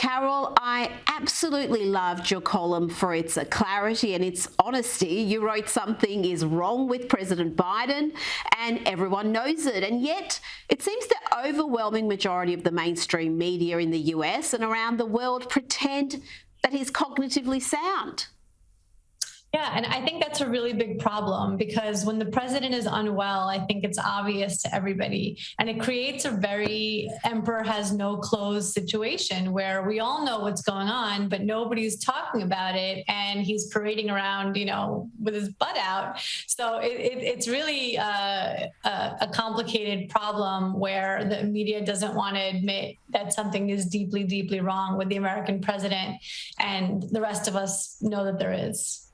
Carol, I absolutely loved your column for its clarity and its honesty. You wrote something is wrong with President Biden and everyone knows it. And yet it seems the overwhelming majority of the mainstream media in the US and around the world pretend that he's cognitively sound. Yeah, and I think that's a really big problem because when the president is unwell, I think it's obvious to everybody. And it creates a very emperor has no clothes situation where we all know what's going on, but nobody's talking about it. And he's parading around, with his butt out. So it's really a complicated problem where the media doesn't want to admit that something is deeply, deeply wrong with the American president. And the rest of us know that there is.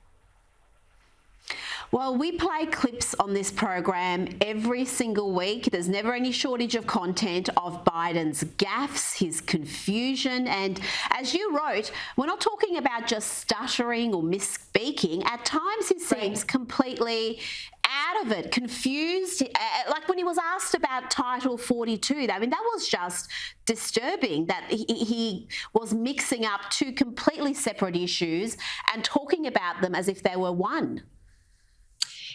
Well, we play clips on this program every single week. There's never any shortage of content of Biden's gaffes, his confusion. And as you wrote, we're not talking about just stuttering or misspeaking. At times he seems completely out of it, confused, like when he was asked about Title 42. I mean, that was just disturbing that he was mixing up two completely separate issues and talking about them as if they were one.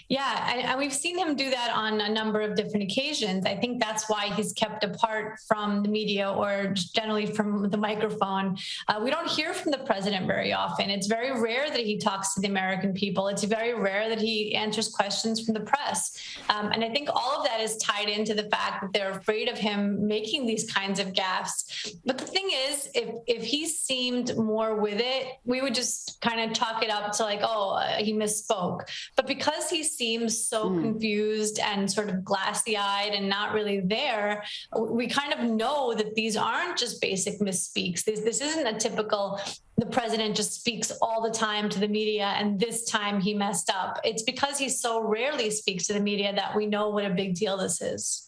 Yeah, and we've seen him do that on a number of different occasions. I think that's why he's kept apart from the media or generally from the microphone. We don't hear from the president very often. It's very rare that he talks to the American people. It's very rare that he answers questions from the press. And I think all of that is tied into the fact that they're afraid of him making these kinds of gaffes. But the thing is, if he seemed more with it, we would just kind of chalk it up to like, he misspoke. But because he seems so confused and sort of glassy-eyed and not really there, we kind of know that these aren't just basic misspeaks. This isn't a typical, the president just speaks all the time to the media and this time he messed up. It's because he so rarely speaks to the media that we know what a big deal this is.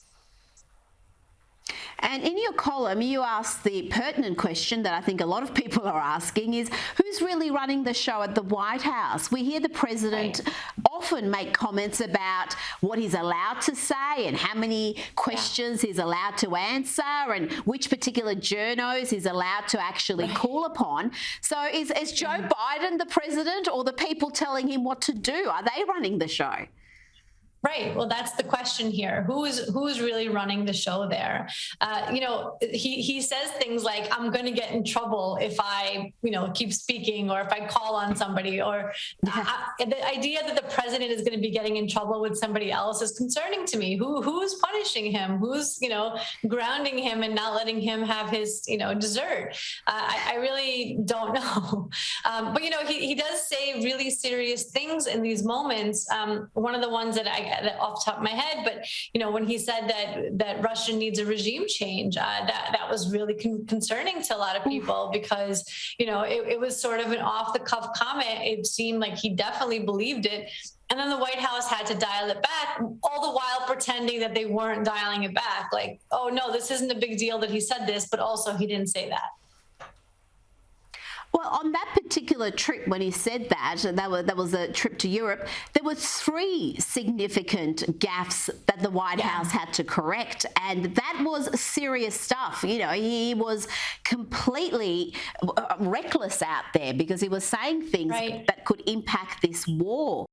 And in your column, you asked the pertinent question that I think a lot of people are asking is, who's really running the show at the White House? We hear the president often make comments about what he's allowed to say and how many questions he's allowed to answer and which particular journos he's allowed to actually call upon. So is Joe Biden the president or the people telling him what to do? Are they running the show? Right. Well, that's the question here. Who's really running the show there? He says things like, I'm going to get in trouble if I, keep speaking or if I call on somebody, or the idea that the president is going to be getting in trouble with somebody else is concerning to me. Who's punishing him? Who's, grounding him and not letting him have his, dessert? I really don't know. But, he does say really serious things in these moments. One of the ones that off the top of my head, but when he said that Russia needs a regime change, that was really concerning to a lot of people because it was sort of an off-the-cuff comment. It seemed like he definitely believed it, and then the White House had to dial it back, all the while pretending that they weren't dialing it back. Like, oh no, this isn't a big deal that he said this, but also he didn't say that. Well, on that particular trip, when he said that was a trip to Europe, there were 3 significant gaffes that the White House had to correct, and that was serious stuff. He was completely reckless out there because he was saying things that could impact this war.